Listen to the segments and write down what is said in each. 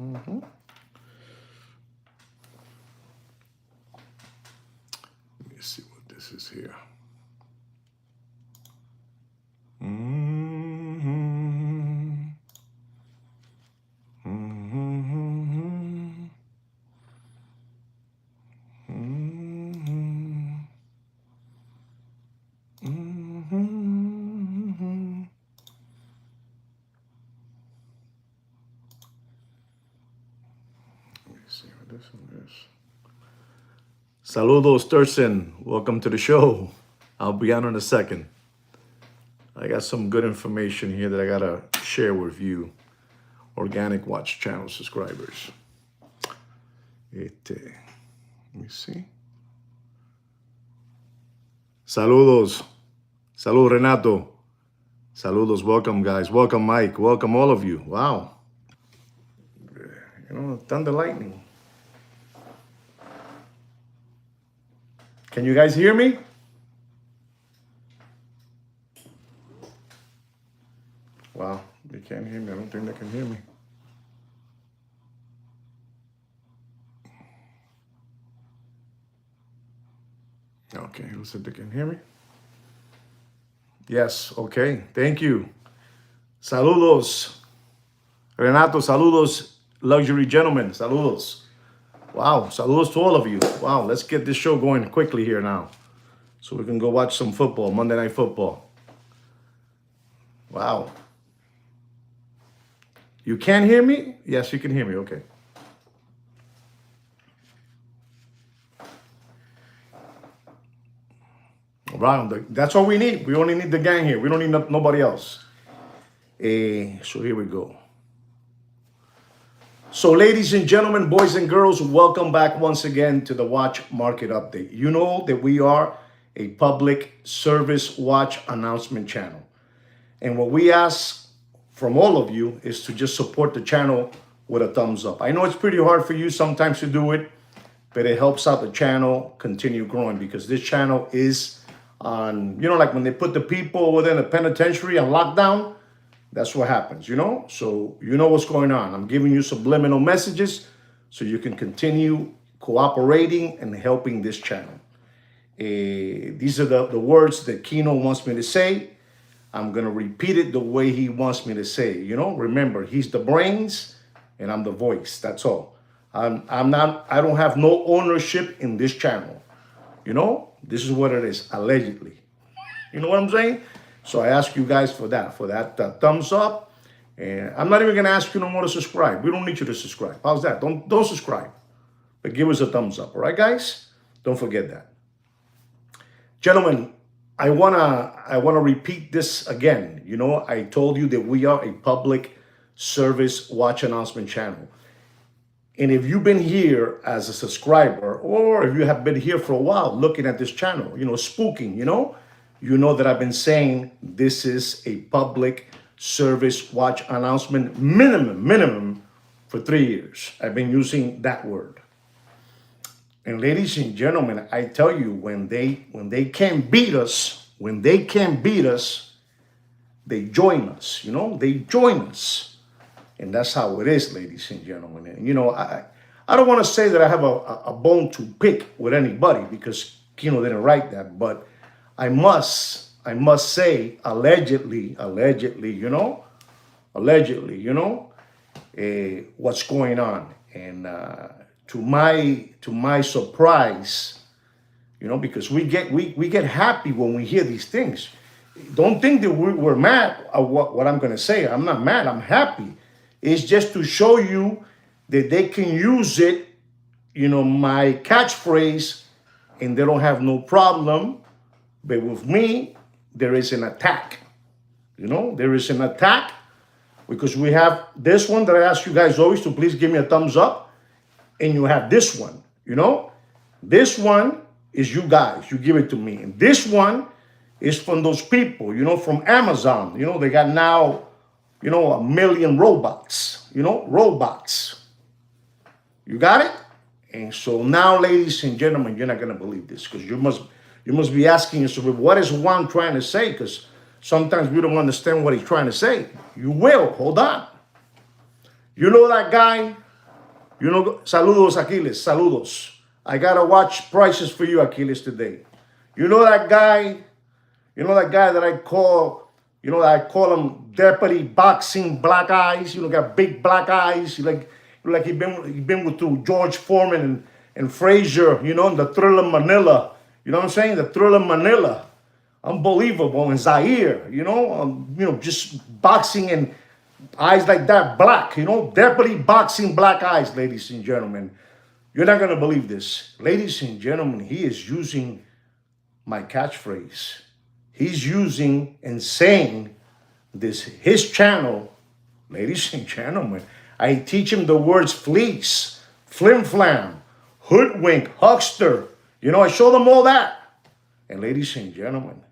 Mm-hmm. Let me see what this is here. Mm-hmm. Mm-hmm. Mm-hmm. Mm-hmm. Let me see what this one is. Saludos, Thurston. Welcome to the show. I'll be on in a second. I got some good information here that I gotta share with you, Organic Watch channel subscribers. Let me see. Saludos. Salud, Renato. Saludos. Welcome, guys. Welcome, Mike. Welcome, all of you. Wow. Thunder lightning. Can you guys hear me? Wow. They can't hear me. I don't think they can hear me. Okay. Who said they can hear me? Yes. Okay. Thank you. Saludos. Renato, saludos. Luxury gentlemen, saludos. Wow, saludos to all of you. Wow, let's get this show going quickly here now so we can go watch some football, Monday Night Football. Wow. You can hear me? Yes, you can hear me. Okay. Wow, that's all we need. We only need the gang here. We don't need nobody else. So here we go. So ladies and gentlemen, boys and girls, welcome back once again to the Watch Market Update. You know that we are a public service watch announcement channel. And what we ask from all of you is to just support the channel with a thumbs up. I know it's pretty hard for you sometimes to do it, but it helps out the channel continue growing because this channel is on, like when they put the people within a penitentiary on lockdown, that's what happens, So you know what's going on. I'm giving you subliminal messages so you can continue cooperating and helping this channel. These are the words that Kino wants me to say. I'm going to repeat it the way he wants me to say it. Remember, he's the brains and I'm the voice. That's all. I don't have no ownership in this channel. This is what it is, allegedly. You know what I'm saying? So I ask you guys for that thumbs up. And I'm not even going to ask you no more to subscribe. We don't need you to subscribe. How's that? Don't subscribe. But give us a thumbs up. All right, guys? Don't forget that. Gentlemen, I wanna repeat this again. I told you that we are a public service watch announcement channel. And if you've been here as a subscriber, or if you have been here for a while looking at this channel, spooking, you know that I've been saying this is a public service watch announcement minimum for 3 years. I've been using that word. And ladies and gentlemen, I tell you, when they can't beat us, they join us, they join us. And that's how it is, ladies and gentlemen. And, I don't want to say that I have a bone to pick with anybody because Kino didn't write that, but I must say, allegedly, what's going on. And to my surprise, because we get happy when we hear these things. Don't think that we're mad at what I'm going to say. I'm not mad. I'm happy. It's just to show you that they can use it, my catchphrase, and they don't have no problem. But with me, there is an attack. There is an attack because we have this one that I ask you guys always to please give me a thumbs up. And you have this one, This one is you guys. You give it to me. And this one is from those people, from Amazon. They got now, 1 million robots, robots. You got it? And so now, ladies and gentlemen, you're not going to believe this because you must be asking yourself, what is Juan trying to say? Because sometimes we don't understand what he's trying to say. You will. Hold on. You know that guy You know, saludos, Achilles, saludos. I got to watch prices for you, Achilles, today. You know that guy, that I call, I call him Deputy Boxing Black Eyes. Got big black eyes. Like he been with through George Foreman and Frazier, in the Thriller Manila. You know what I'm saying? The Thriller Manila. Unbelievable. And Zaire, just boxing and eyes like that, black, Deputy Boxing Black Eyes, ladies and gentlemen. You're not going to believe this. Ladies and gentlemen, he is using my catchphrase. He's using and saying his channel, ladies and gentlemen. I teach him the words fleece, flim flam, hoodwink, huckster. I show them all that. And ladies and gentlemen,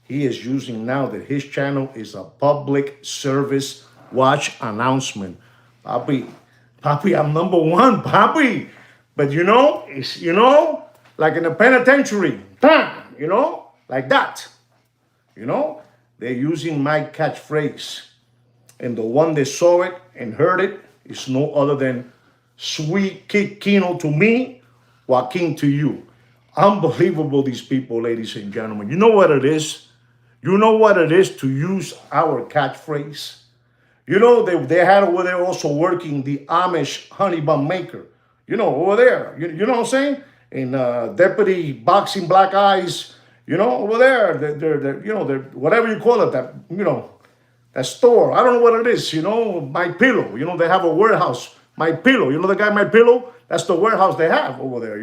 he is using now that his channel is a public service watch announcement. Papi, I'm number one, Papi. But it's, like in a penitentiary, like that. They're using my catchphrase. And the one that saw it and heard it is no other than Sweet Kino to me, Joaquin to you. Unbelievable, these people, ladies and gentlemen. You know what it is? You know what it is to use our catchphrase? They had over there also working the Amish honey bun maker. Over there. You know what I'm saying? And Deputy Boxing Black Eyes, over there. They're whatever you call it, that store. I don't know what it is, My Pillow. They have a warehouse. My Pillow. The guy My Pillow? That's the warehouse they have over there,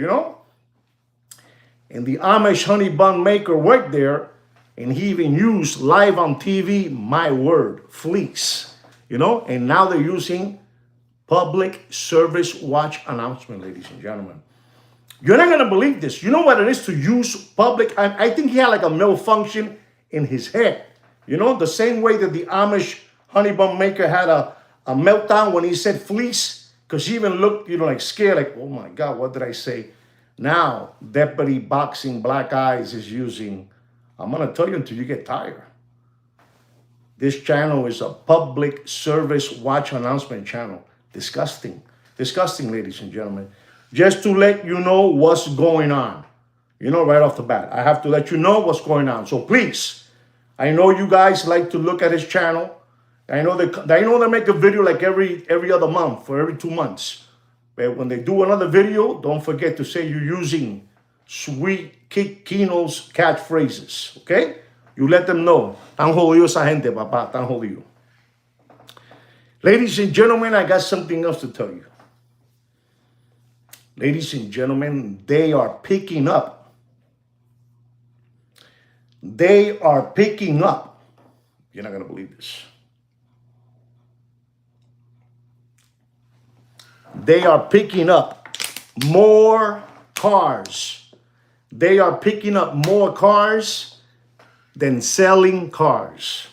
And the Amish honey bun maker worked there. And he even used live on TV, my word, fleece, and now they're using public service watch announcement, ladies and gentlemen. You're not going to believe this. You know what it is to use public? I think he had like a malfunction in his head. The same way that the Amish honey bun maker had a meltdown when he said fleece, because he even looked, like scared, like, oh my God, what did I say? Now, Deputy Boxing Black Eyes is using, I'm going to tell you until you get tired. This channel is a public service watch announcement channel. Disgusting. Disgusting, ladies and gentlemen. Just to let you know what's going on. Right off the bat. I have to let you know what's going on. So please, I know you guys like to look at his channel. I know they make a video like every other month or every 2 months. But when they do another video, don't forget to say you're using Sweet Kino's catchphrases, okay? You let them know. Tan jodido esa gente, papá, tan jodido. Ladies and gentlemen, I got something else to tell you. Ladies and gentlemen, they are picking up. They are picking up. You're not going to believe this. They are picking up more cars. They are picking up more cars than selling cars.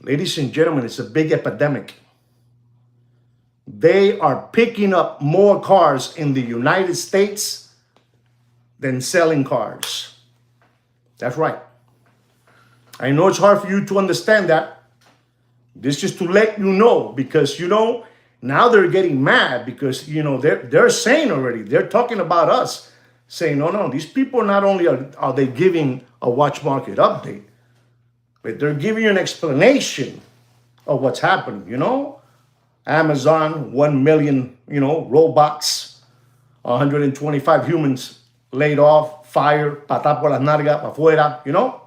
Ladies and gentlemen, it's a big epidemic. They are picking up more cars in the United States than selling cars. That's right. I know it's hard for you to understand that. This is to let you know, because, now they're getting mad because, they're saying already, they're talking about us, saying, no, these people not only are they giving a watch market update, but they're giving you an explanation of what's happening, Amazon, 1 million, robots, 125 humans laid off, fired, patá por las nalgas, pa' fuera,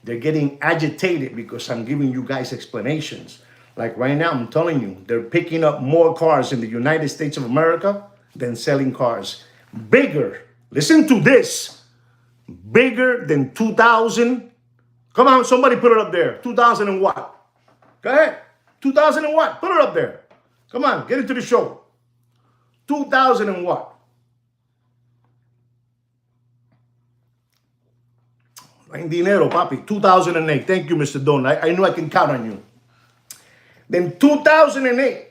They're getting agitated because I'm giving you guys explanations. Like right now, I'm telling you, they're picking up more cars in the United States of America than selling cars. Bigger, listen to this, bigger than 2000. Come on, somebody put it up there. 2000 and what? Go ahead. 2000 and what? Put it up there. Come on, get into the show. 2000 and what? En dinero, papi. 2008. Thank you, Mr. Don. I knew I can count on you. Then 2008.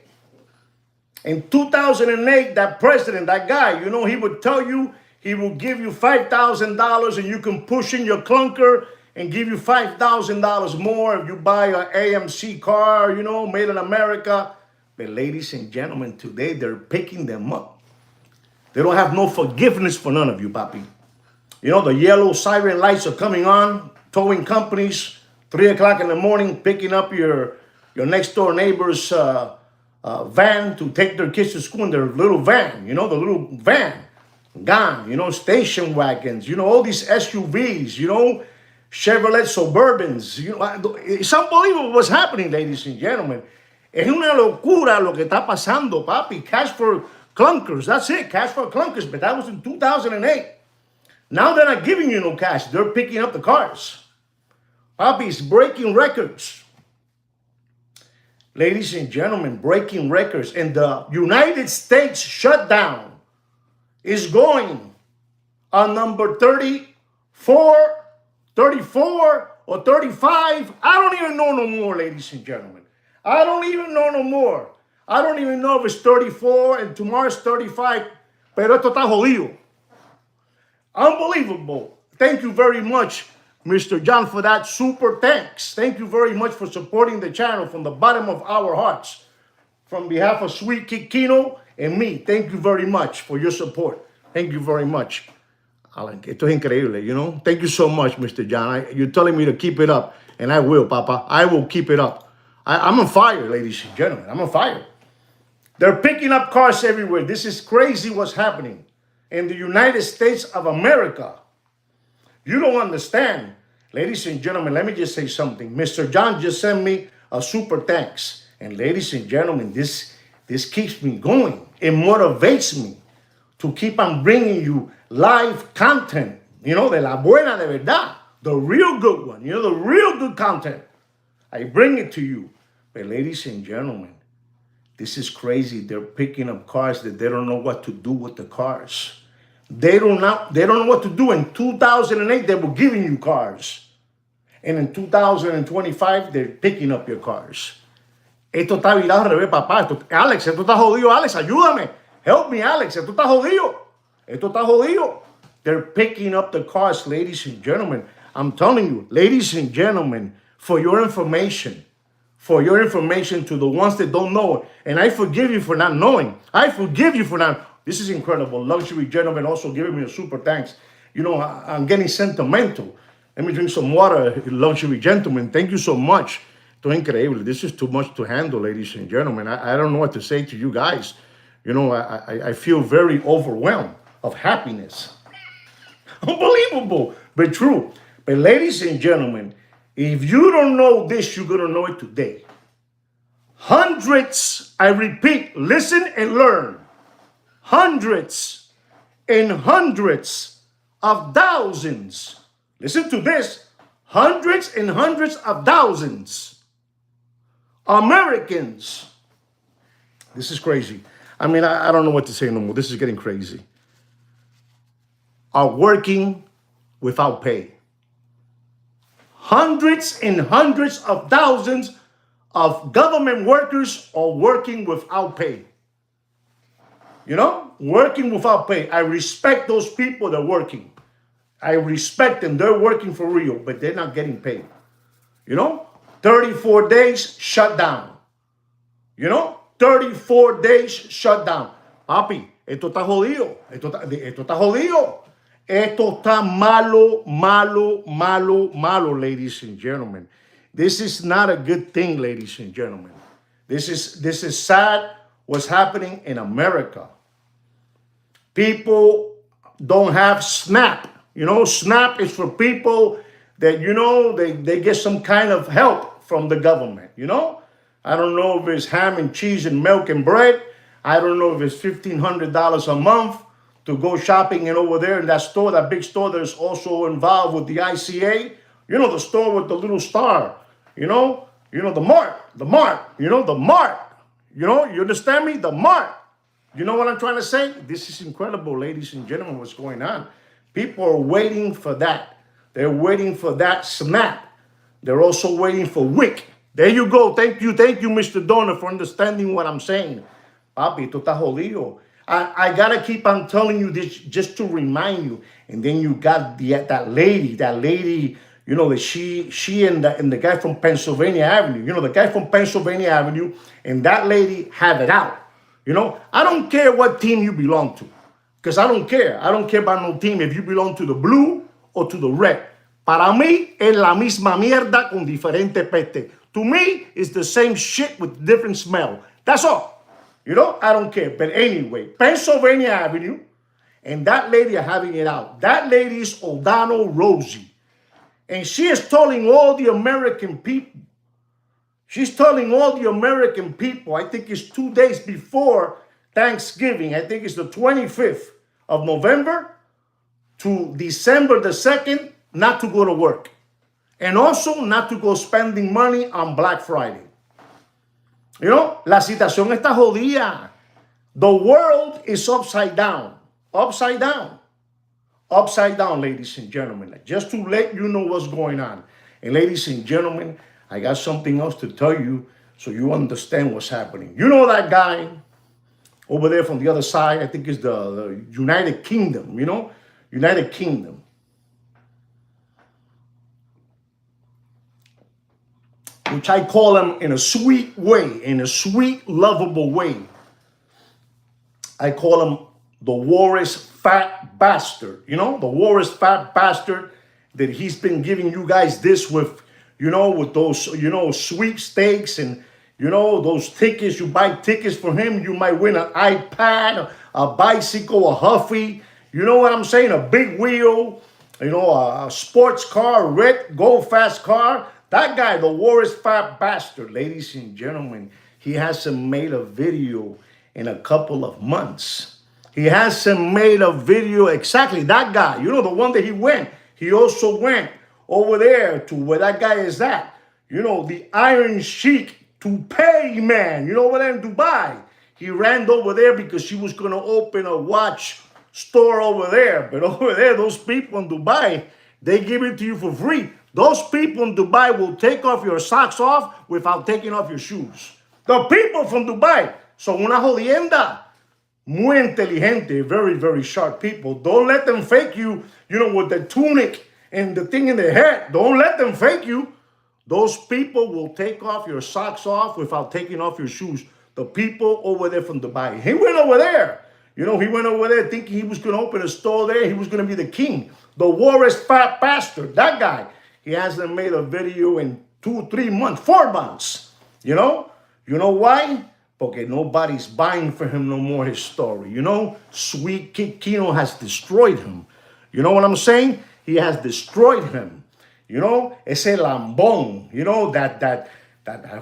In 2008, that president, that guy, he would tell you, he will give you $5,000 and you can push in your clunker and give you $5,000 more if you buy an AMC car, made in America. But ladies and gentlemen, today they're picking them up. They don't have no forgiveness for none of you, papi. You know, the yellow siren lights are coming on, towing companies, 3 o'clock in the morning, picking up your next door neighbor's van to take their kids to school in their little van, you know, the little van. Gone, you know, station wagons, you know, all these SUVs, you know, Chevrolet Suburbans. You know, it's unbelievable what's happening, ladies and gentlemen. Es una locura lo que está pasando, papi. Cash for clunkers, that's it, cash for clunkers. But that was in 2008. Now they're not giving you no cash. They're picking up the cars. Papi, it's breaking records. Ladies and gentlemen, breaking records. And the United States shutdown is going on number 34, 34, or 35. I don't even know no more, ladies and gentlemen. I don't even know no more. I don't even know if it's 34 and tomorrow's 35. Pero esto está jodido. Unbelievable. Thank you very much, Mr. John, for that super thanks. Thank you very much for supporting the channel from the bottom of our hearts. From behalf of Sweet Kikino and me, thank you very much for your support. Thank you very much. Alan, esto es increíble, you know. Thank you so much, Mr. John. You're telling me to keep it up, and I will, Papa. I will keep it up. I'm on fire, ladies and gentlemen. I'm on fire. They're picking up cars everywhere. This is crazy what's happening in the United States of America. You don't understand. Ladies and gentlemen, let me just say something. Mr. John just sent me a super thanks. And ladies and gentlemen, this keeps me going. It motivates me to keep on bringing you live content. You know, de la buena de verdad. The real good one. You know, the real good content. I bring it to you. But ladies and gentlemen, this is crazy. They're picking up cars that they don't know what to do with the cars. They don't know what to do. In 2008, they were giving you cars. And in 2025, they're picking up your cars. Esto está virado al revés, papá. Alex, esto está jodido. Alex, ayúdame. Help me, Alex. Esto está jodido. Esto está jodido. They're picking up the cars, ladies and gentlemen. I'm telling you, ladies and gentlemen, for your information to the ones that don't know. And I forgive you for not knowing. I forgive you for not. This is incredible. Luxury gentleman also giving me a super thanks. You know, I'm getting sentimental. Let me drink some water, luxury gentleman. Thank you so much. Esto es increíble. This is too much to handle, ladies and gentlemen. I don't know what to say to you guys. You know, I feel very overwhelmed of happiness. Unbelievable, but true. But ladies and gentlemen, if you don't know this, you're going to know it today. Hundreds, I repeat, listen and learn. Hundreds and hundreds of thousands. Listen to this. Hundreds and hundreds of thousands. Americans. This is crazy. I mean, I don't know what to say no more. This is getting crazy. Are working without pay. Hundreds and hundreds of thousands of government workers are working without pay. You know, working without pay. I respect those people that are working. I respect them. They're working for real, but they're not getting paid. You know, 34 days shut down. You know, 34 days shut down. Papi, esto está jodido. Esto está jodido. Esto está malo, malo, malo, malo, ladies and gentlemen. This is not a good thing, ladies and gentlemen. This is sad what's happening in America. People don't have SNAP. You know, SNAP is for people that, you know, they get some kind of help from the government, you know. I don't know if it's ham and cheese and milk and bread. I don't know if it's $1,500 a month to go shopping and over there in that store, that big store that's also involved with the ICA. You know, the store with the little star, you know, the mark, you know, the mark. You know, you understand me? The mark. You know what I'm trying to say? This is incredible, ladies and gentlemen, what's going on. People are waiting for that. They're waiting for that SNAP. They're also waiting for WIC. There you go. Thank you, Mr. Donor, for understanding what I'm saying. Papi, esto está jodido. I got to keep on telling you this just to remind you. And then you got that lady, you know, that she and the guy from Pennsylvania Avenue, you know, the guy from Pennsylvania Avenue and that lady have it out. You know, I don't care what team you belong to, because I don't care. I don't care about no team if you belong to the blue or to the red. Para mí es la misma mierda con diferente peste. To me, it's the same shit with different smell. That's all. You know, I don't care. But anyway, Pennsylvania Avenue and that lady are having it out. That lady is O'Donnell Rosie. And she is telling all the American people, she's telling all the American people, I think it's 2 days before Thanksgiving, I think it's the 25th of November to December the 2nd, not to go to work. And also not to go spending money on Black Friday. You know, la situación está jodida. The world is upside down. Upside down. Upside down, ladies and gentlemen. Just to let you know what's going on. And ladies and gentlemen, I got something else to tell you so you understand what's happening. You know that guy over there from the other side, I think it's the United Kingdom, you know? United Kingdom. Which I call him in a sweet way, in a sweet, lovable way. I call him the worst fat bastard, you know, the worst fat bastard that he's been giving you guys this with, you know, with those, you know, sweepstakes and, you know, those tickets. You buy tickets for him, you might win an iPad, a bicycle, a Huffy, you know what I'm saying, a big wheel, you know, a sports car, red, go fast car. That guy, the worst fat bastard, ladies and gentlemen, he hasn't made a video in a couple of months. He hasn't made a video, exactly, that guy, you know, the one that he went. He also went over there to where that guy is at. You know, the Iron Sheik toupee man, you know, over there in Dubai. He ran over there because she was going to open a watch store over there. But over there, those people in Dubai, they give it to you for free. Those people in Dubai will take off your socks off without taking off your shoes. The people from Dubai son una jodienda. Muy inteligente, very, very sharp people. Don't let them fake you, you know, with the tunic and the thing in their head. Don't let them fake you. Those people will take off your socks off without taking off your shoes. The people over there from Dubai. He went over there. You know, he went over there thinking he was going to open a store there. He was going to be the king. The worst fat bastard. That guy. He hasn't made a video in 2, 3 months, 4 months. You know? You know why? Porque nobody's buying for him no more his story. You know? Sweet Kino has destroyed him. You know what I'm saying? He has destroyed him. You know? Ese lambón. You know? That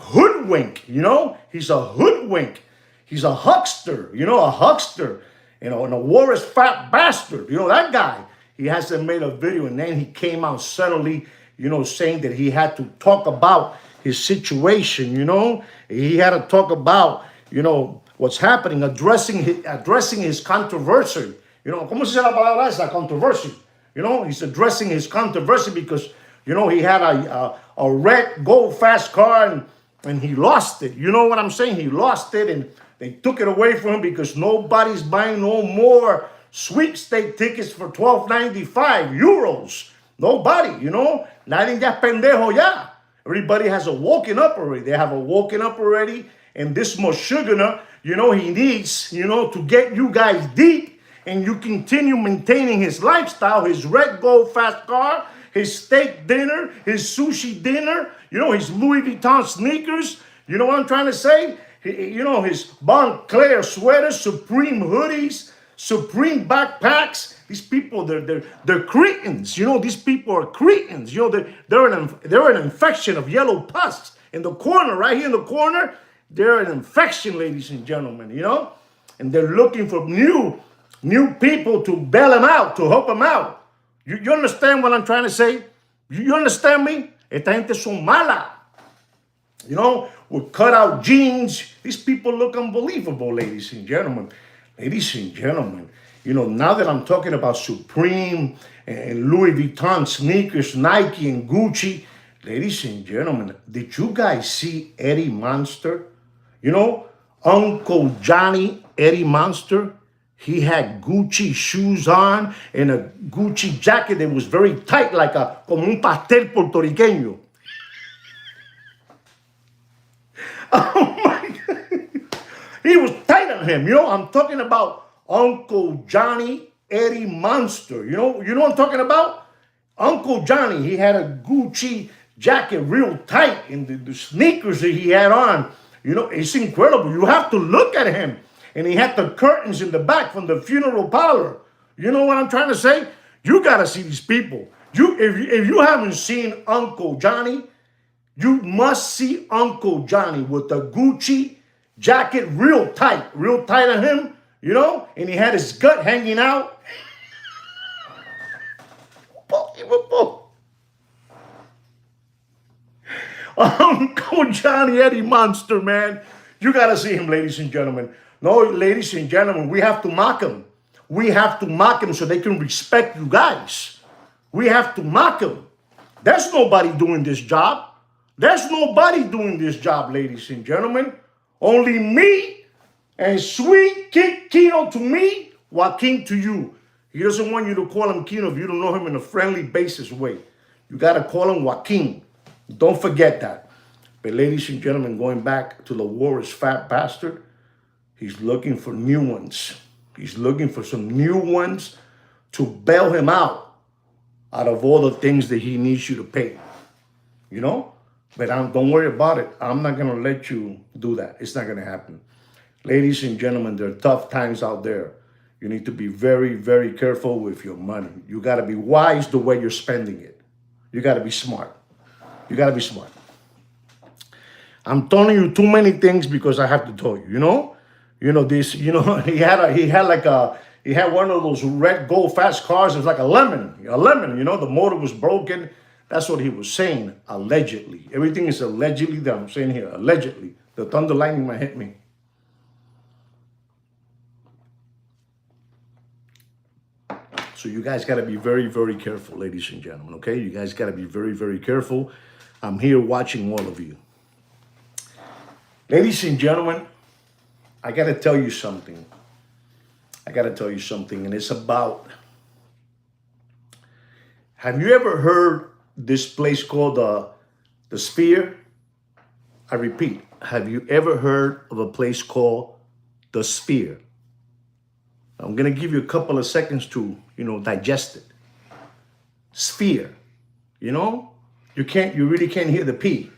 hoodwink. You know? He's a hoodwink. He's a huckster. You know? A huckster. You know? And a worst fat bastard. You know? That guy. He hasn't made a video. And then he came out suddenly, you know, saying that he had to talk about his situation, you know. He had to talk about, you know, what's happening, addressing his controversy. You know, ¿cómo se dice la palabra esa? Controversy. You know, he's addressing his controversy because, you know, he had a red gold fast car and he lost it. You know what I'm saying? He lost it and they took it away from him because nobody's buying no more sweepstake tickets for 12.95 euros. Nobody, you know. Nadie ya es pendejo ya. Everybody has woken up already. They have woken up already. And this Moshugana, you know, he needs, you know, to get you guys deep and you continue maintaining his lifestyle, his red gold fast car, his steak dinner, his sushi dinner, you know, his Louis Vuitton sneakers. You know what I'm trying to say? You know, his Montclair sweaters, Supreme hoodies, Supreme backpacks. These people, they're cretins. You know, these people are cretins. You know, they're an infection of yellow pus in the corner, right here in the corner. They're an infection, ladies and gentlemen. You know, and they're looking for new people to bail them out, to help them out. You understand what I'm trying to say? You understand me? Esta gente son mala. You know, with cut-out jeans. These people look unbelievable, ladies and gentlemen. Ladies and gentlemen, you know, now that I'm talking about Supreme and Louis Vuitton sneakers, Nike and Gucci, ladies and gentlemen, did you guys see Eddie Monster? You know, Uncle Johnny Eddie Monster? He had Gucci shoes on and a Gucci jacket that was very tight, like como un pastel puertorriqueño. Oh my God. He was tight on him. I'm talking about Uncle Johnny Eddie Monster. You know what I'm talking about? Uncle Johnny, he had a Gucci jacket real tight, and the sneakers that he had on, it's incredible. You have to look at him. And he had the curtains in the back from the funeral parlor. You know what I'm trying to say? You got to see these people. If you haven't seen Uncle Johnny, you must see Uncle Johnny with the Gucci jacket real tight on him, and he had his gut hanging out. Uncle Johnny Eddie Monster, man. You got to see him, ladies and gentlemen. No, ladies and gentlemen, we have to mock him. We have to mock him so they can respect you guys. We have to mock him. There's nobody doing this job. There's nobody doing this job, ladies and gentlemen. Only me and sweet Kino to me, Joaquin to you. He doesn't want you to call him Kino if you don't know him in a friendly basis way. You got to call him Joaquin. Don't forget that. But ladies and gentlemen, going back to the Warriors fat bastard, he's looking for new ones. He's looking for some new ones to bail him out of all the things that he needs you to pay. But don't worry about it. I'm not going to let you do that. It's not going to happen. Ladies and gentlemen, there are tough times out there. You need to be very, very careful with your money. You got to be wise the way you're spending it. You got to be smart. You got to be smart. I'm telling you too many things because I have to tell you, this, he had one of those red gold fast cars. It was like a lemon, the motor was broken. That's what he was saying, allegedly. Everything is allegedly that I'm saying here, allegedly. The thunder lightning might hit me. So you guys got to be very, very careful, ladies and gentlemen, okay? You guys got to be very, very careful. I'm here watching all of you. Ladies and gentlemen, I got to tell you something. And it's about, have you ever heard this place called the Sphere? I repeat, have you ever heard of a place called the Sphere? I'm going to give you a couple of seconds to, digest it. Sphere, you really can't hear the P.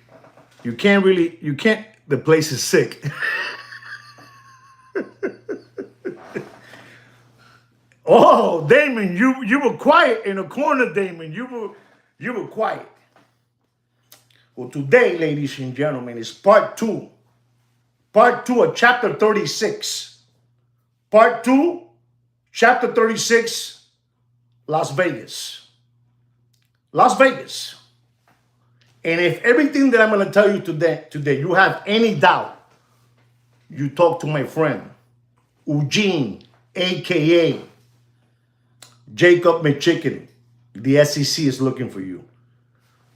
The place is sick. Oh, Damon, you were quiet in the corner, Damon. You were quiet. Well, today, ladies and gentlemen, is part two. Part 2 of chapter 36. Part 2, chapter 36, Las Vegas. Las Vegas. And if everything that I'm going to tell you today, you have any doubt, you talk to my friend, Eugene, a.k.a. Jacob McChicken. The SEC is looking for you.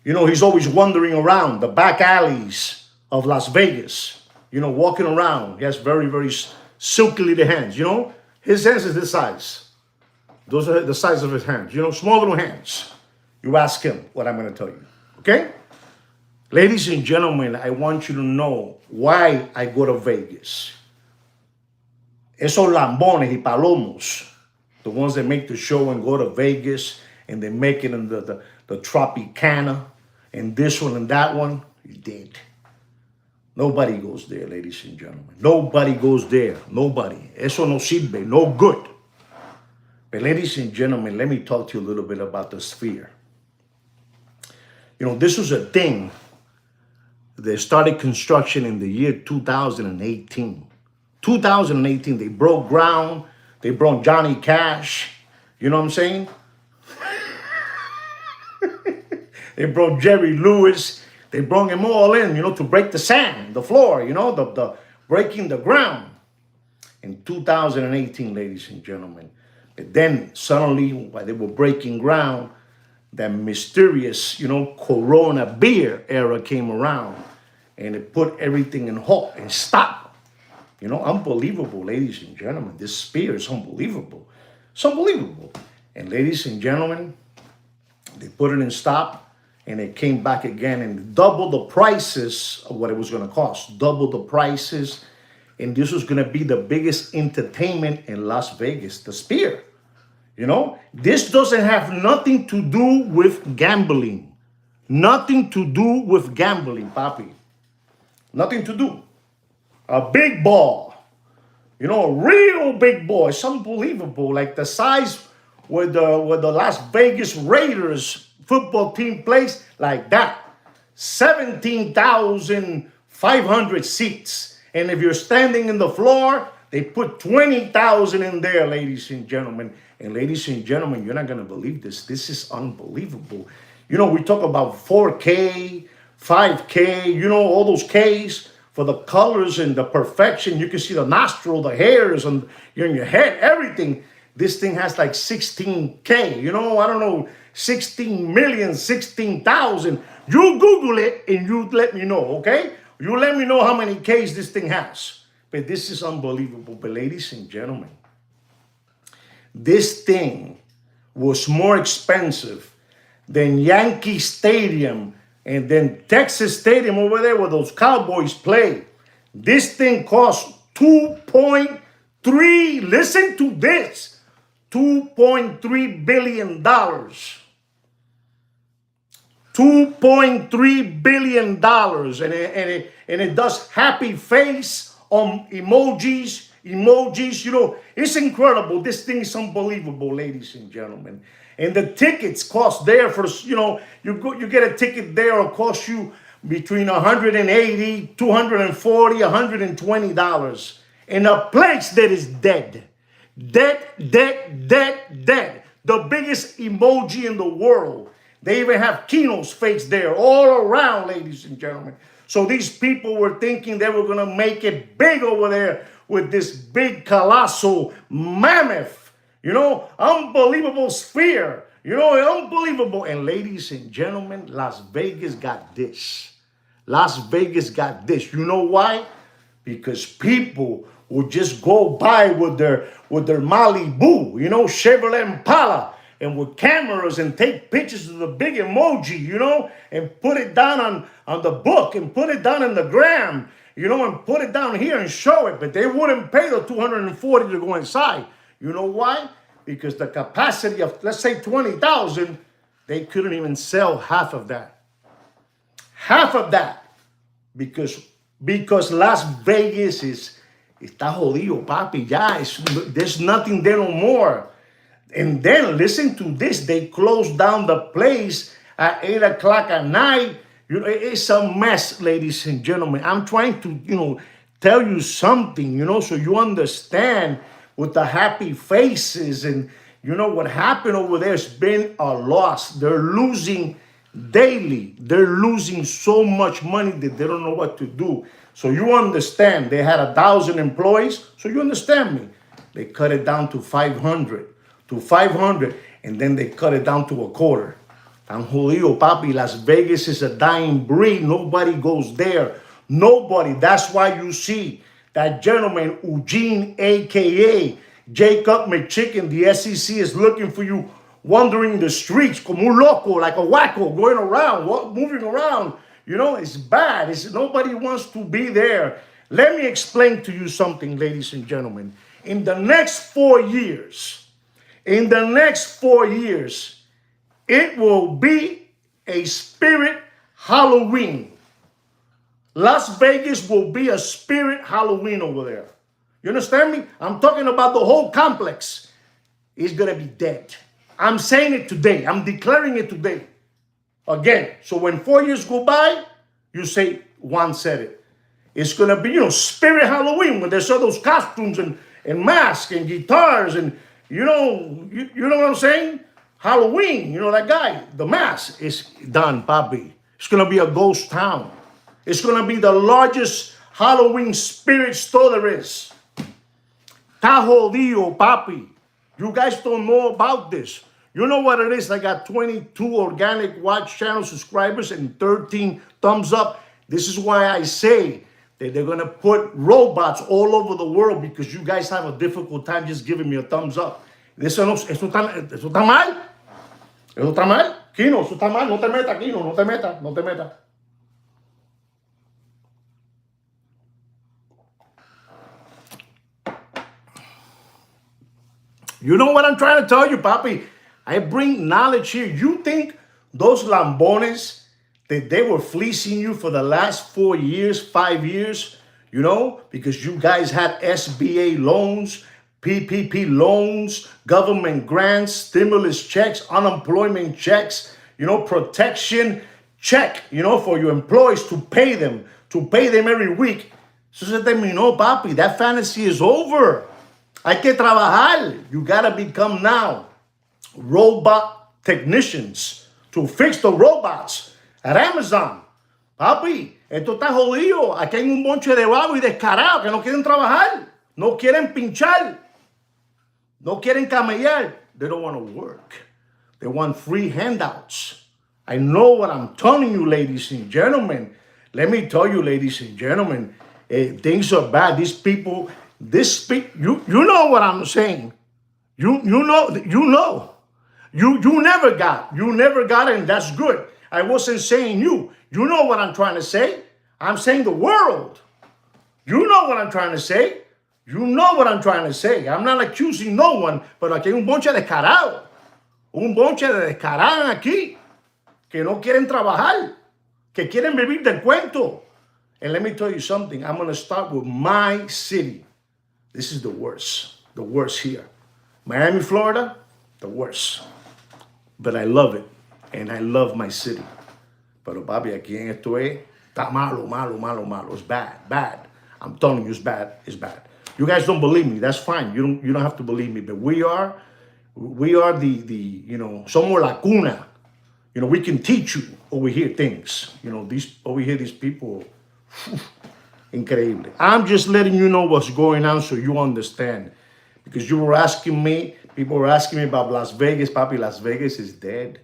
He's always wandering around the back alleys of Las Vegas, walking around. He has very, very silky little hands, His hands is this size. Those are the size of his hands, small little hands. You ask him what I'm going to tell you, okay? Ladies and gentlemen, I want you to know why I go to Vegas. Esos lambones y palomos, the ones that make the show and go to Vegas, and they make it in the Tropicana, and this one and that one, you dead. Nobody goes there, ladies and gentlemen. Nobody goes there. Nobody. Eso no sirve. No good. But ladies and gentlemen, let me talk to you a little bit about the Sphere. This was a thing. They started construction in the year 2018. 2018, they broke ground. They brought Johnny Cash. You know what I'm saying? They brought Jerry Lewis. They brought them all in, to break the sand, the floor, the breaking the ground. In 2018, ladies and gentlemen. But then suddenly, while they were breaking ground, that mysterious, Corona beer era came around, and it put everything in halt and stopped. You know, unbelievable, ladies and gentlemen. This spear is unbelievable. It's unbelievable. And ladies and gentlemen, they put it in stock and it came back again and doubled the prices of what it was going to cost. Double the prices. And this was going to be the biggest entertainment in Las Vegas, the spear. You know, this doesn't have nothing to do with gambling. Nothing to do with gambling, papi. Nothing to do. A big ball. You know, a real big ball. It's unbelievable. Like the size where the Las Vegas Raiders football team plays, like that. 17,500 seats. And if you're standing in the floor, they put 20,000 in there, ladies and gentlemen. And ladies and gentlemen, you're not going to believe this. This is unbelievable. You know, we talk about 4K, 5K, you know, all those Ks for the colors and the perfection. You can see the nostril, the hairs on your head, everything. This thing has like 16K, you know, I don't know, 16 million, 16,000. You Google it and you let me know, okay? You let me know how many Ks this thing has. But this is unbelievable. But ladies and gentlemen, this thing was more expensive than Yankee Stadium and then Texas Stadium over there where those Cowboys play. This thing cost 2.3, listen to this, $2.3 billion. $2.3 billion. And it does happy face emojis, you know. It's incredible. This thing is unbelievable, ladies and gentlemen. And the tickets cost there for, you know, you get a ticket there, it'll cost you between $180, $240, $120 in a place that is dead. Dead. The biggest emoji in the world. They even have Kino's face there all around, ladies and gentlemen. So these people were thinking they were going to make it big over there with this big colossal mammoth, you know, unbelievable sphere, you know, unbelievable. And ladies and gentlemen, Las Vegas got this. Las Vegas got this. You know why? Because people would just go by with their Malibu, you know, Chevrolet Impala, and with cameras and take pictures of the big emoji, you know, and put it down on the book and put it down in the gram, you know, and put it down here and show it. But they wouldn't pay the $240 to go inside. You know why? Because the capacity of, let's say, 20,000, they couldn't even sell half of that. Half of that. Because Las Vegas está jodido, papi. Ya, there's nothing there no more. And then, listen to this, they closed down the place at 8 o'clock at night. You know, it's a mess, ladies and gentlemen. I'm trying to, you know, tell you something, you know, so you understand with the happy faces. And, you know, what happened over there has been a loss. They're losing daily. They're losing so much money that they don't know what to do. So you understand, they had 1,000 employees. So you understand me. They cut it down to 500. And then they cut it down to a quarter. Tan jodido, papi. Las Vegas is a dying breed. Nobody goes there. Nobody. That's why you see that gentleman, Eugene, a.k.a. Jacob McChicken, the SEC is looking for you, wandering the streets como un loco, like a wacko, going around, moving around. You know, it's bad. Nobody wants to be there. Let me explain to you something, ladies and gentlemen. In the next 4 years, it will be a spirit Halloween. Las Vegas will be a spirit Halloween over there. You understand me? I'm talking about the whole complex. It's going to be dead. I'm saying it today. I'm declaring it today. Again. So when 4 years go by, you say, Juan said it. It's going to be, you know, spirit Halloween when there's all those costumes and masks and guitars and, you know what I'm saying? Halloween, you know, that guy, the mask is done, papi. It's going to be a ghost town. It's going to be the largest Halloween spirit store there is. Está jodido, papi. You guys don't know about this. You know what it is? I got 22 organic watch channel subscribers and 13 thumbs up. This is why I say They're going to put robots all over the world because you guys have a difficult time just giving me a thumbs up. Eso está mal. Eso está mal. Kino, eso está mal. No te metas, Kino. No te metas. No te metas. You know what I'm trying to tell you, papi? I bring knowledge here. You think those lambones that they were fleecing you for the last 4 years, 5 years, you know, because you guys had SBA loans, PPP loans, government grants, stimulus checks, unemployment checks, you know, protection check, you know, for your employees to pay them every week. So se terminó, papi. That fantasy is over. Hay que trabajar. You gotta become now robot technicians to fix the robots at Amazon. Papi, esto está jodido. Aquí hay un bonche de vagos y descarados que no quieren trabajar, no quieren pinchar, no quieren camellar. They don't want to work. They want free handouts. I know what I'm telling you, ladies and gentlemen. Let me tell you, ladies and gentlemen, things are bad. These people, you know what I'm saying. You know. You never got it, and that's good. I wasn't saying you. You know what I'm trying to say. I'm saying the world. You know what I'm trying to say. You know what I'm trying to say. I'm not accusing no one, pero aquí hay un bonche de descarado. Un bonche de descarados aquí que no quieren trabajar, que quieren vivir del cuento. And let me tell you something. I'm going to start with my city. This is the worst here. Miami, Florida, the worst. But I love it, and I love my city. Pero papi, aquí en esto está malo. It's bad. I'm telling you, it's bad. You guys don't believe me. That's fine. You don't have to believe me. But we are the you know, somos la cuna. You know, we can teach you over here things. You know, these people, increíble. I'm just letting you know what's going on so you understand. Because people were asking me about Las Vegas. Papi, Las Vegas is dead.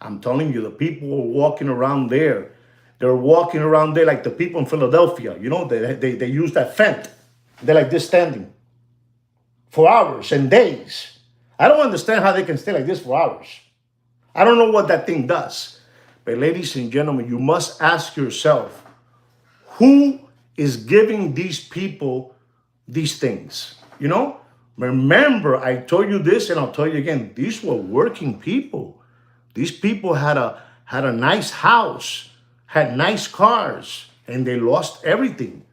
I'm telling you, the people are walking around there. They're walking around there like the people in Philadelphia. You know, they use that fence. They're like this standing for hours and days. I don't understand how they can stay like this for hours. I don't know what that thing does. But ladies and gentlemen, you must ask yourself, who is giving these people these things? You know, remember, I told you this and I'll tell you again, these were working people. These people had a nice house, had nice cars, and they lost everything.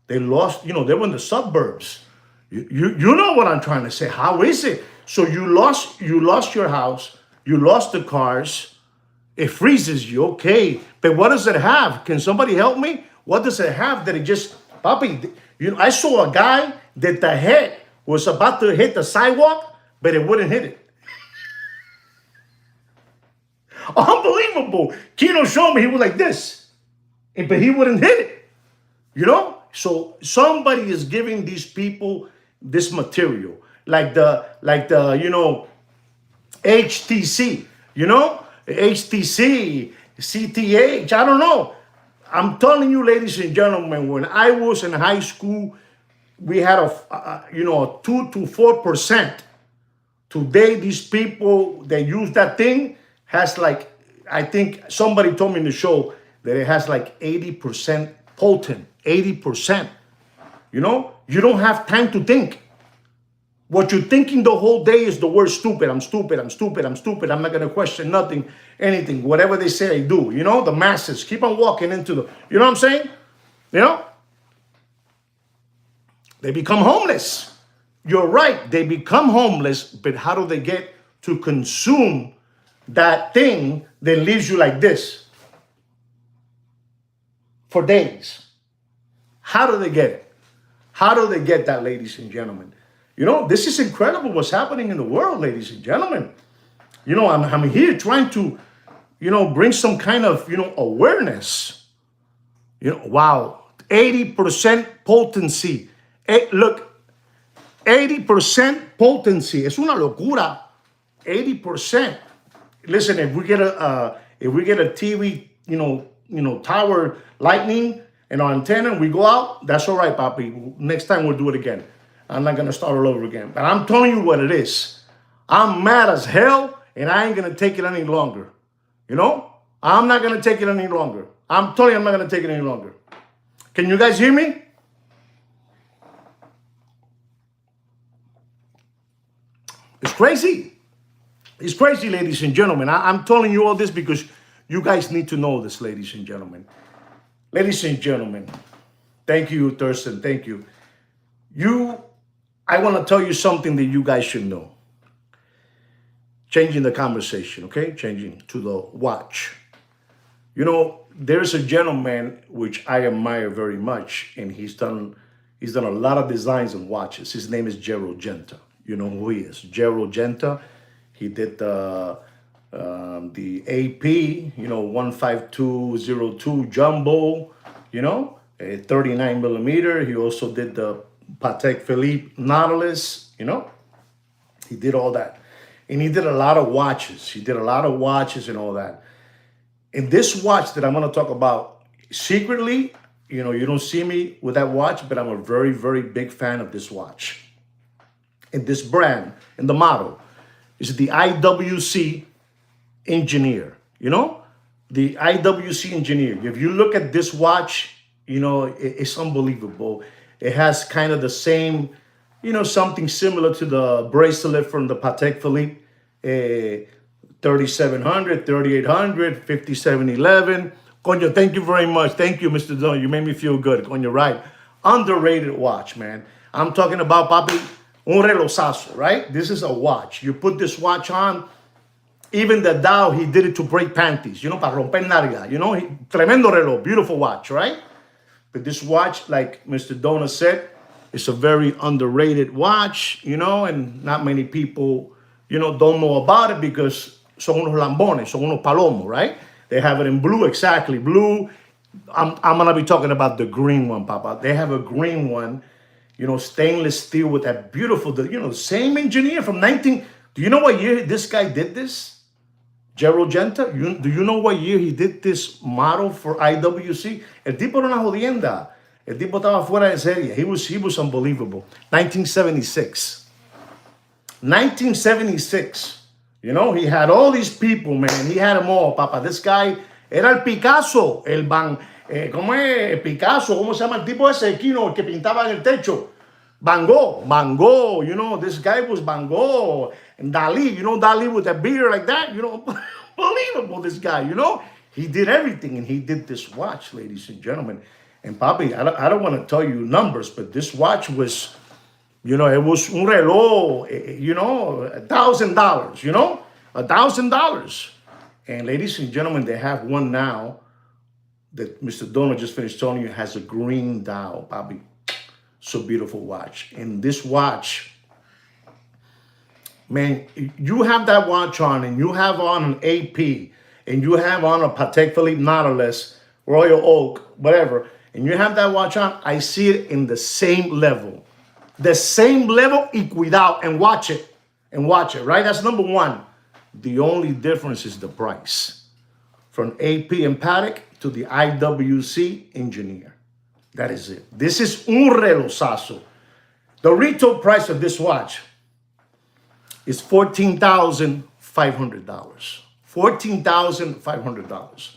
They lost, you know, they were in the suburbs. You know what I'm trying to say. How is it? So you lost your house, you lost the cars, it freezes you, okay. But what does it have? Can somebody help me? What does it have that it just, papi, you know, I saw a guy that the head was about to hit the sidewalk, but it wouldn't hit it. Unbelievable. Kino showed me, he was like this, but he wouldn't hit it. You know? So somebody is giving these people this material, like the you know, HTC, you know, HTC, CTH, I don't know. I'm telling you, ladies and gentlemen, when I was in high school, we had a 2 to 4%. Today, these people that use that thing has like, I think somebody told me in the show that it has like 80% potent, 80%. You know, you don't have time to think. What you're thinking the whole day is the word stupid. I'm stupid. I'm not going to question nothing, anything. Whatever they say, I do. You know, the masses keep on walking into the, you know what I'm saying? You know? They become homeless. You're right. They become homeless, but how do they get to consume that thing that leaves you like this for days? How do they get it? How do they get that, ladies and gentlemen? You know, this is incredible what's happening in the world, ladies and gentlemen. You know, I'm here trying to, you know, bring some kind of, you know, awareness. You know, wow, 80% potency. Look, 80% potency. Es una locura. 80%. Listen, if we get a TV, you know, tower lightning, and our antenna, and we go out, that's all right, papi. Next time we'll do it again. I'm not gonna start all over again. But I'm telling you what it is. I'm mad as hell, and I ain't gonna take it any longer. You know? I'm not gonna take it any longer. I'm telling you, I'm not gonna take it any longer. Can you guys hear me? It's crazy. It's crazy, ladies and gentlemen. I'm telling you all this because you guys need to know this, ladies and gentlemen. Ladies and gentlemen, thank you, Thurston. Thank you. I want to tell you something that you guys should know. Changing the conversation, okay? Changing to the watch. You know, there's a gentleman which I admire very much, and he's done a lot of designs on watches. His name is Gerald Genta. You know who he is? Gerald Genta. He did the AP, 15202 Jumbo, a 39 millimeter. He also did the Patek Philippe Nautilus, He did all that. And he did a lot of watches. He did a lot of watches and all that. And this watch that I'm going to talk about, secretly, you don't see me with that watch, but I'm a very, very big fan of this watch. And this brand, and the model, is the IWC Engineer. The IWC Engineer. If you look at this watch, it's unbelievable. It has kind of the same, something similar to the bracelet from the Patek Philippe 3700, 3800, 5711. Coño, thank you very much. Thank you, Mr. Don. You made me feel good. Coño, right. Underrated watch, man. I'm talking about, papi, un relosazo, right? This is a watch. You put this watch on, even the dial, he did it to break panties, para romper narga, tremendo reloj, beautiful watch, right? But this watch, like Mr. Dona said, it's a very underrated watch, and not many people, don't know about it because son unos lambones, son unos palomos, right? They have it in blue, exactly, blue. I'm going to be talking about the green one, Papa. They have a green one, stainless steel with that beautiful, the same engineer from do you know what year this guy did this? Gerald Genta, do you know what year he did this model for IWC? El tipo era una jodienda. El tipo estaba fuera de serie. He was unbelievable. 1976. 1976. He had all these people, man. He had them all, Papa. This guy era el Picasso. ¿Cómo es? Picasso. ¿Cómo se llama el tipo ese? El que pintaba en el techo. Van Gogh, this guy was Van Gogh. And Dali, Dali with a beard like that, unbelievable, this guy, He did everything, and he did this watch, ladies and gentlemen. And Papi, I don't want to tell you numbers, but this watch was, it was un reloj, $1,000, $1,000. And ladies and gentlemen, they have one now that Mr. Dono just finished telling you has a green dial, Papi. So beautiful watch. And this watch, man, you have that watch on, and you have on an AP, and you have on a Patek Philippe Nautilus, Royal Oak, whatever, and you have that watch on, I see it in the same level. The same level, y cuidado, and watch it, right? That's number one. The only difference is the price. From AP and Patek to the IWC Engineer. That is it. This is un relosazo. The retail price of this watch is $14,500. $14,500.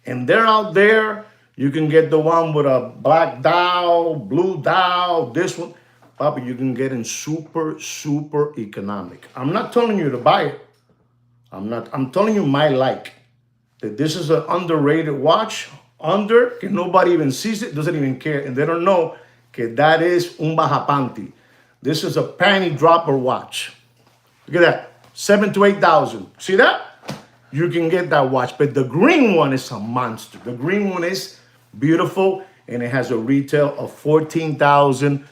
And they're out there. You can get the one with a black dial, blue dial, this one. Papa, you can get in super, super economic. I'm not telling you to buy it. I'm telling you my like. That this is an underrated watch. Que nobody even sees it, doesn't even care. And they don't know that is un bajapanti. This is a panty dropper watch. Look at that. 7,000 to 8,000. See that? You can get that watch. But the green one is a monster. The green one is beautiful, and it has a retail of 14,000.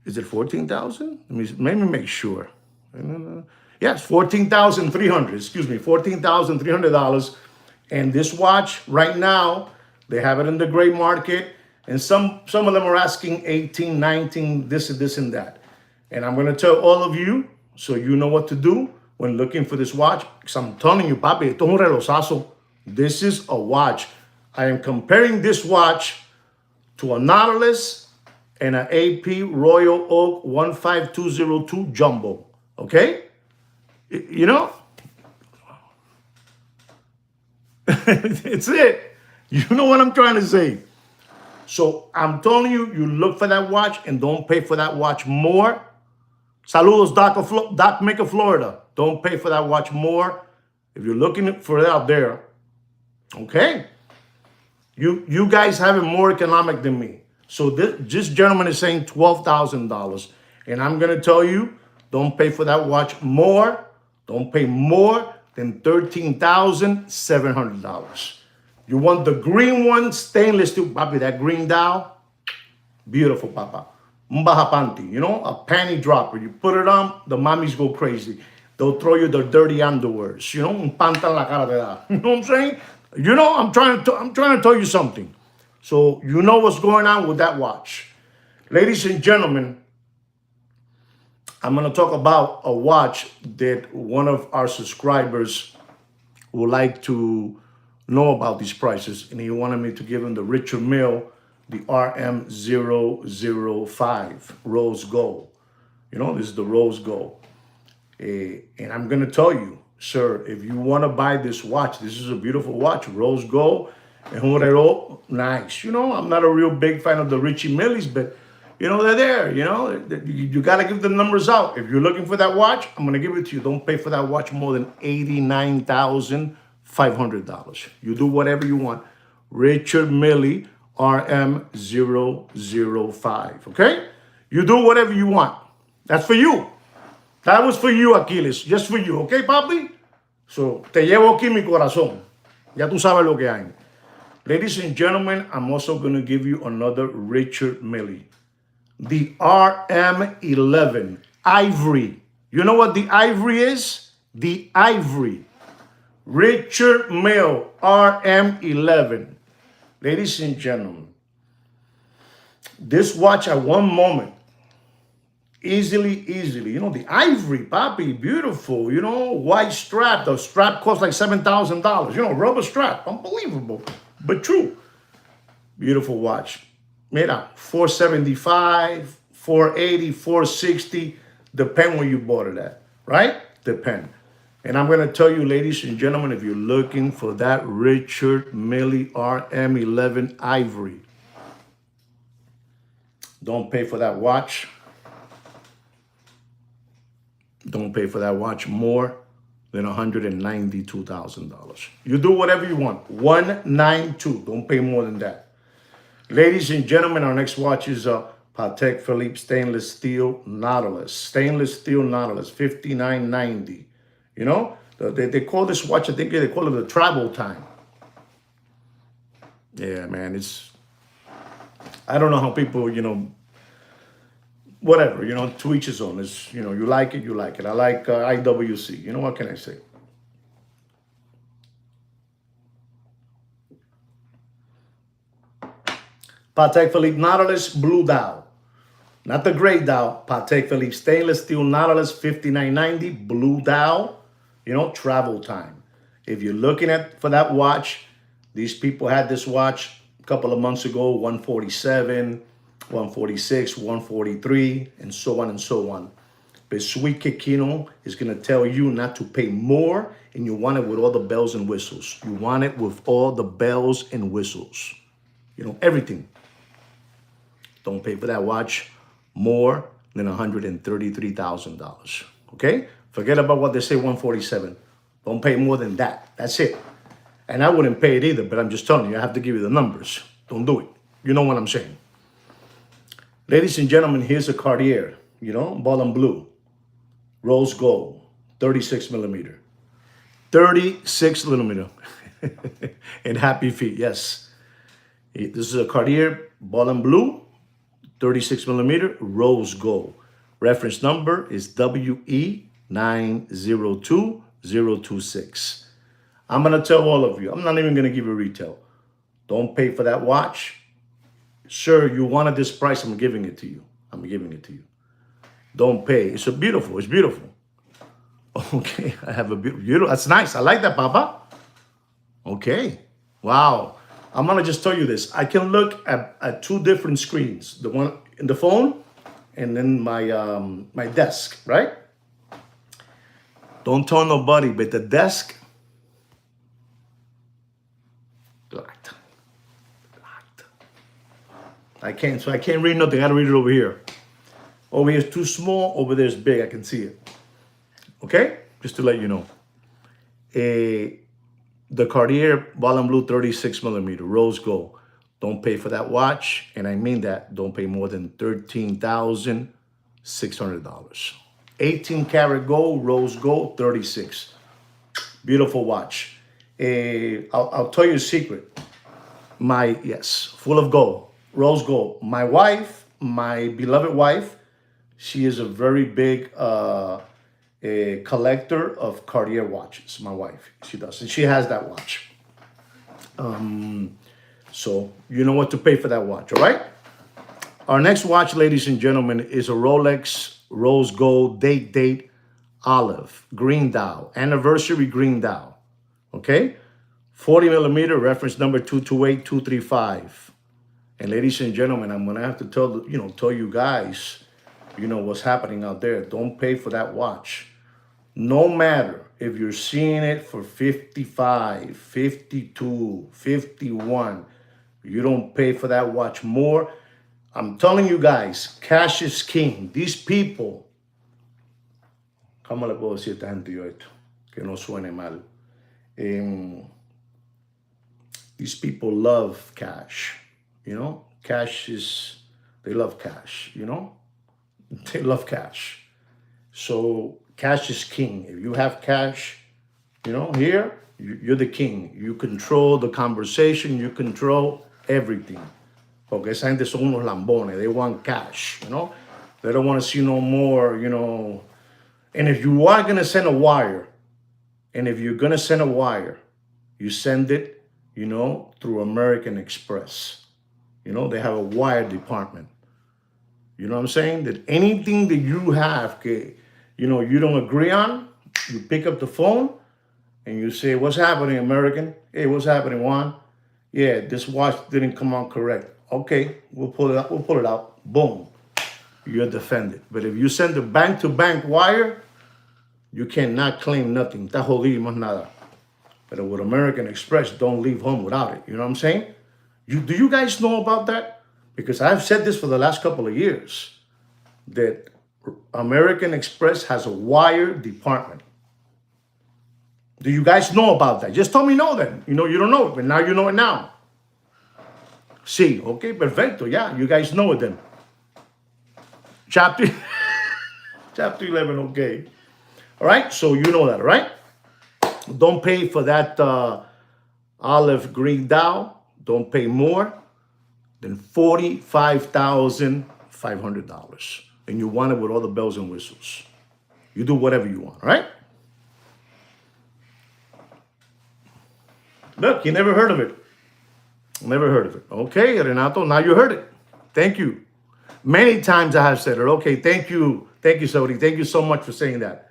Is it 14,000? Let me make sure. Yes, 14,300. Excuse me, $14,300. And this watch right now, they have it in the gray market, and some of them are asking 18, 19, this and that. And I'm going to tell all of you, so you know what to do when looking for this watch. Because I'm telling you, papi, esto es un relosazo. This is a watch. I am comparing this watch to a Nautilus and an AP Royal Oak 15202 Jumbo. Okay? You know, it's it. You know what I'm trying to say. So I'm telling you, you look for that watch and don't pay for that watch more. Saludos, Doc Maker, Florida. Don't pay for that watch more. If you're looking for it out there, okay? You guys have it more economic than me. So this gentleman is saying $12,000. And I'm going to tell you, don't pay for that watch more. Don't pay more than $13,700. You want the green one, stainless steel. Papi, that green dial, beautiful, papa. Mbaha panty, you know, a panty dropper. You put it on, the mommies go crazy. They'll throw you their dirty underwears. You know, un panta en la cara de da. You know what I'm saying? You know, I'm trying to tell you something. So you know what's going on with that watch. Ladies and gentlemen, I'm going to talk about a watch that one of our subscribers would like to know about these prices, and he wanted me to give him the Richard Mille, the RM005 Rose Gold. You know, this is the Rose Gold. And I'm going to tell you, sir, if you want to buy this watch, this is a beautiful watch, Rose Gold, and Jorero, nice. You know, I'm not a real big fan of the Richie Milles, but, you know, they're there. You know, you got to give the numbers out. If you're looking for that watch, I'm going to give it to you. Don't pay for that watch more than $89,500. You do whatever you want. Richard Mille, RM005. Okay? You do whatever you want. That's for you. That was for you, Achilles. Just for you. Okay, papi? So, te llevo aquí mi corazón. Ya tú sabes lo que hay. Ladies and gentlemen, I'm also going to give you another Richard Mille. The RM11 Ivory. You know what the Ivory is? The Ivory. Richard Mille RM11. Ladies and gentlemen, this watch at one moment, easily, you know, the Ivory, papi, beautiful, you know, white strap. The strap costs like $7,000. You know, rubber strap. Unbelievable, but true. Beautiful watch. Mira, 475, 480, 460, depend where you bought it at, right? Depend. And I'm going to tell you, ladies and gentlemen, if you're looking for that Richard Mille RM11 Ivory, don't pay for that watch. Don't pay for that watch more than $192,000. You do whatever you want. 192. Don't pay more than that. Ladies and gentlemen, our next watch is a Patek Philippe stainless steel Nautilus. Stainless steel Nautilus, 5990. You know, they call this watch, I think they call it the travel time. Yeah, man, it's, I don't know how people, you know, whatever, you know, to each his own. It's, you know, you like it, you like it. I like IWC. You know, what can I say? Patek Philippe Nautilus Blue Dial. Not the gray dial. Patek Philippe Stainless Steel Nautilus 5990 Blue Dial. You know, travel time. If you're looking for that watch, these people had this watch a couple of months ago, 147, 146, 143, and so on and so on. But Sweet Kikino is going to tell you not to pay more, and you want it with all the bells and whistles. You want it with all the bells and whistles. You know, everything. Don't pay for that watch more than $133,000. Okay? Forget about what they say, 147. Don't pay more than that. That's it. And I wouldn't pay it either, but I'm just telling you, I have to give you the numbers. Don't do it. You know what I'm saying. Ladies and gentlemen, here's a Cartier, you know, ball and blue, rose gold, 36 millimeter. 36 millimeter. And happy feet, yes. This is a Cartier ball and blue, 36 millimeter, rose gold. Reference number is WE902026. I'm going to tell all of you, I'm not even going to give you retail. Don't pay for that watch. Sir, you wanted this price, I'm giving it to you. I'm giving it to you. Don't pay. It's beautiful. It's beautiful. Okay, I have a beautiful. That's nice. I like that, Papa. Okay. Wow. I'm gonna just tell you this. I can look at two different screens. The one in the phone and then my desk, right? Don't tell nobody, but the desk locked. Locked. I can't read nothing. I gotta read it over here. Over here is too small, over there is big. I can see it. Okay? Just to let you know. The Cartier Ball and Blue 36 millimeter rose gold. Don't pay for that watch, and I mean that. Don't pay more than $13,600. 18 karat gold, rose gold, 36. Beautiful watch. I'll tell you a secret. Full of gold, rose gold. My wife, my beloved wife, she is a very big a collector of Cartier watches. My wife, she does, and she has that watch. So you know what to pay for that watch, all right? Our next watch, ladies and gentlemen, is a Rolex rose gold date olive green dial, anniversary green dial. Okay, 40 millimeter, reference number 228235. And ladies and gentlemen, I'm gonna have to tell you guys, what's happening out there. Don't pay for that watch. No matter if you're seeing it for 55, 52, 51, you don't pay for that watch more. I'm telling you guys, cash is king. These people, ¿cómo le puedo decir a esta gente yo esto? Que no suene mal. These people love cash. They love cash, They love cash. So cash is king. If you have cash, here, you're the king. You control the conversation. You control everything. Porque esa gente son unos lambones. They want cash, They don't want to see no more, And if you are going to send a wire, you send it, through American Express. They have a wire department. You know what I'm saying? That anything that you have, you don't agree on, you pick up the phone and you say, what's happening, American? Hey, what's happening, Juan? Yeah, this watch didn't come out correct. Okay, we'll pull it out. Boom. You're defended. But if you send a bank-to-bank wire, you cannot claim nothing. Está jodido más nada. But with American Express, don't leave home without it. You know what I'm saying? Do you guys know about that? Because I've said this for the last couple of years, that American Express has a wire department. Do you guys know about that? Just tell me no then. You don't know it, but now you know it now. Sí, okay, perfecto. Yeah, you guys know it then. Chapter 11, okay. All right, so you know that, right? Don't pay for that olive green dial. Don't pay more than $45,500. And you want it with all the bells and whistles. You do whatever you want, all right? Look, you never heard of it. Never heard of it. Okay, Renato, now you heard it. Thank you. Many times I have said it. Okay, thank you. Thank you, Saudi. Thank you so much for saying that.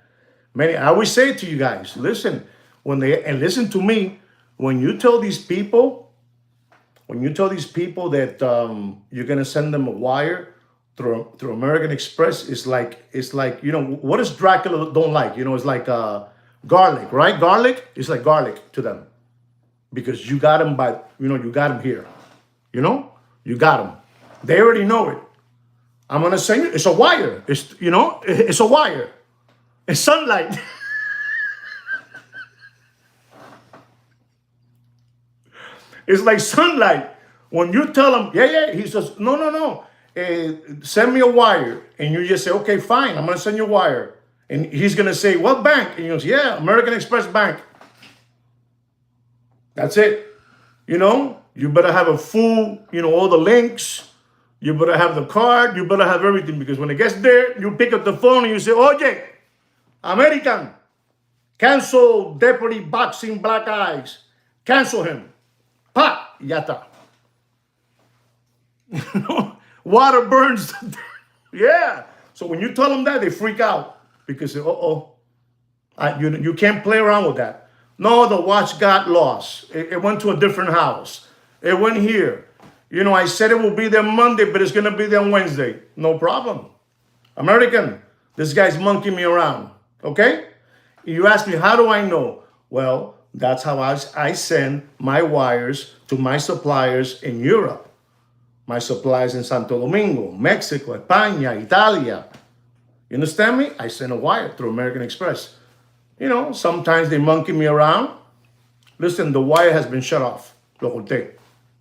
I always say it to you guys. Listen, listen to me. When you tell these people that you're gonna send them a wire through American Express, it's like what does Dracula don't like? It's like garlic, right? Garlic is like garlic to them because you got them you got them here, you got them. They already know it. I'm gonna send you. It's a wire. It's a wire. It's sunlight. It's like sunlight. When you tell him, yeah, he says, no. Send me a wire. And you just say, okay, fine, I'm going to send you a wire. And he's going to say, what bank? And you go, yeah, American Express Bank. That's it. You better have a full, all the links. You better have the card. You better have everything. Because when it gets there, you pick up the phone and you say, oye, American, cancel Deputy Boxing Black Eyes. Cancel him. Pa, ya está. Water burns. Yeah. So when you tell them that, they freak out because you can't play around with that. No, the watch got lost. It went to a different house. It went here. You know, I said it will be there Monday, but it's going to be there on Wednesday. No problem. American, this guy's monkeying me around. Okay? You ask me, how do I know? Well, that's how I send my wires to my suppliers in Europe. My suppliers in Santo Domingo, Mexico, España, Italia. You understand me? I send a wire through American Express. You know, sometimes they monkey me around. Listen, the wire has been shut off. Lo corté.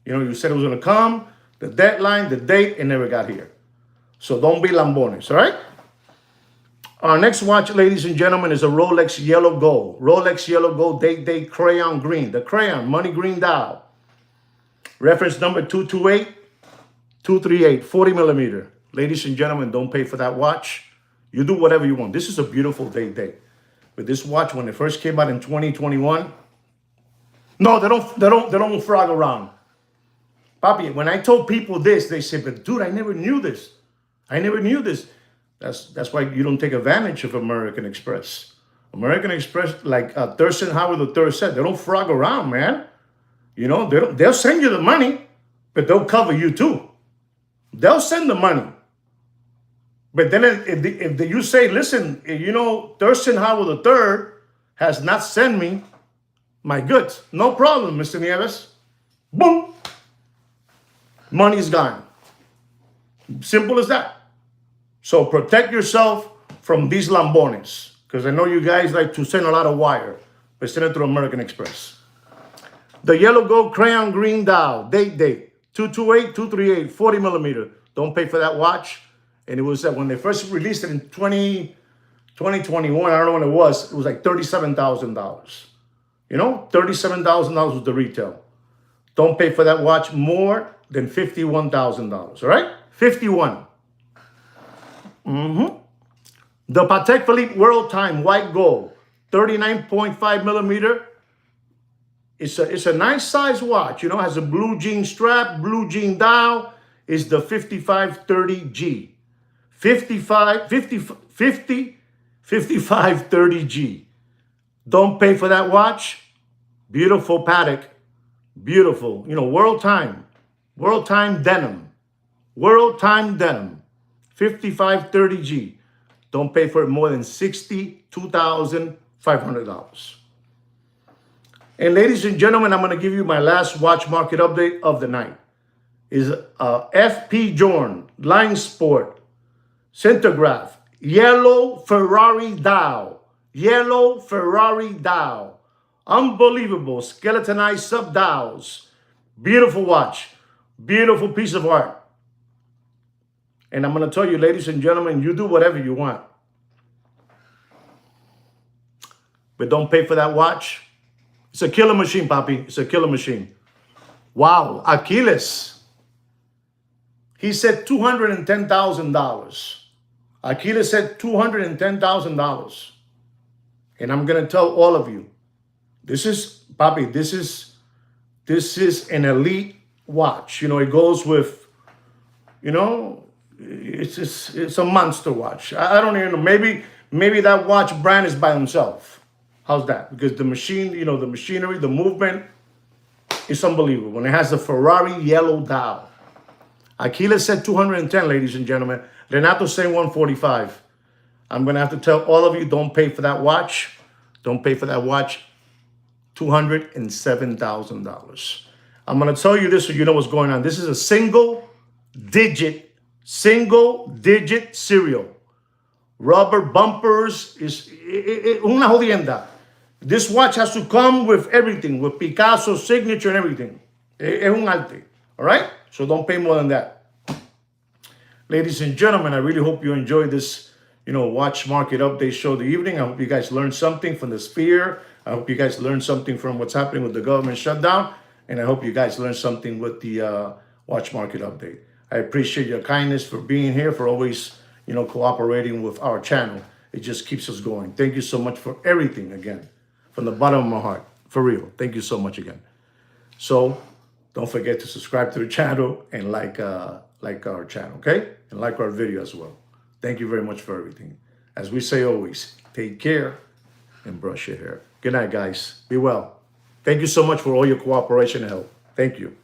You know, you said it was going to come, the deadline, the date, and never got here. So don't be lambones, all right? Our next watch, ladies and gentlemen, is a Rolex Yellow Gold. Rolex Yellow Gold Day Crayon Green. The crayon, money green dial. Reference number 228-238, 40 millimeter. Ladies and gentlemen, don't pay for that watch. You do whatever you want. This is a beautiful day. But this watch, when it first came out in 2021, no, they don't frog around. Papi, when I told people this, they said, but dude, I never knew this. I never knew this. That's why you don't take advantage of American Express. American Express, like Thurston Howard III said, they don't frog around, man. You know, they'll send you the money, but they'll cover you too. They'll send the money. But then if you say, listen, you know, Thurston Howard III has not sent me my goods. No problem, Mr. Nieves. Boom. Money's gone. Simple as that. So protect yourself from these lambones, because I know you guys like to send a lot of wire, but send it through American Express. The Yellow Gold Crayon Green Dial, date, 228-238, 40 millimeter. Don't pay for that watch. And it was when they first released it in 2021, I don't know when it was like $37,000. You know, $37,000 was the retail. Don't pay for that watch more than $51,000, all right? 51. The Patek Philippe World Time White Gold, 39.5 millimeter. It's a nice size watch, you know, has a blue jean strap, blue jean dial. Is the 5530G. 5530G. Don't pay for that watch. Beautiful Patek. Beautiful. You know, World Time denim. World Time denim. 5530G. Don't pay for it more than $62,500. And ladies and gentlemen, I'm going to give you my last watch market update of the night. Is FP Journe, Line Sport, Centrograph, yellow Ferrari dial. Yellow Ferrari dial. Unbelievable. Skeletonized sub-dials. Beautiful watch. Beautiful piece of art. And I'm going to tell you, ladies and gentlemen, you do whatever you want. But don't pay for that watch. It's a killer machine, Papi. It's a killer machine. Wow. Achilles. He said $210,000. Achilles said $210,000. And I'm going to tell all of you, this is, Papi, this is an elite watch. You know, it goes with, you know, it's a monster watch. I don't even know. Maybe that watch brand is by himself. How's that? Because the machine, you know, the machinery, the movement, it's unbelievable. When it has the Ferrari yellow dial. Achilles said 210, ladies and gentlemen. Renato saying 145. I'm going to have to tell all of you, don't pay for that watch. Don't pay for that watch. $207,000. I'm going to tell you this so you know what's going on. This is a single digit serial. Rubber bumpers is una jodienda. This watch has to come with everything, with Picasso's signature and everything. Es un arte. All right? So don't pay more than that. Ladies and gentlemen, I really hope you enjoyed this, you know, watch market update show of the evening. I hope you guys learned something from the Sphere. I hope you guys learned something from what's happening with the government shutdown. And I hope you guys learned something with the watch market update. I appreciate your kindness for being here, for always, you know, cooperating with our channel. It just keeps us going. Thank you so much for everything again, from the bottom of my heart. For real. Thank you so much again. So don't forget to subscribe to the channel and like our channel, okay? And like our video as well. Thank you very much for everything. As we say always, take care and brush your hair. Good night, guys. Be well. Thank you so much for all your cooperation and help. Thank you.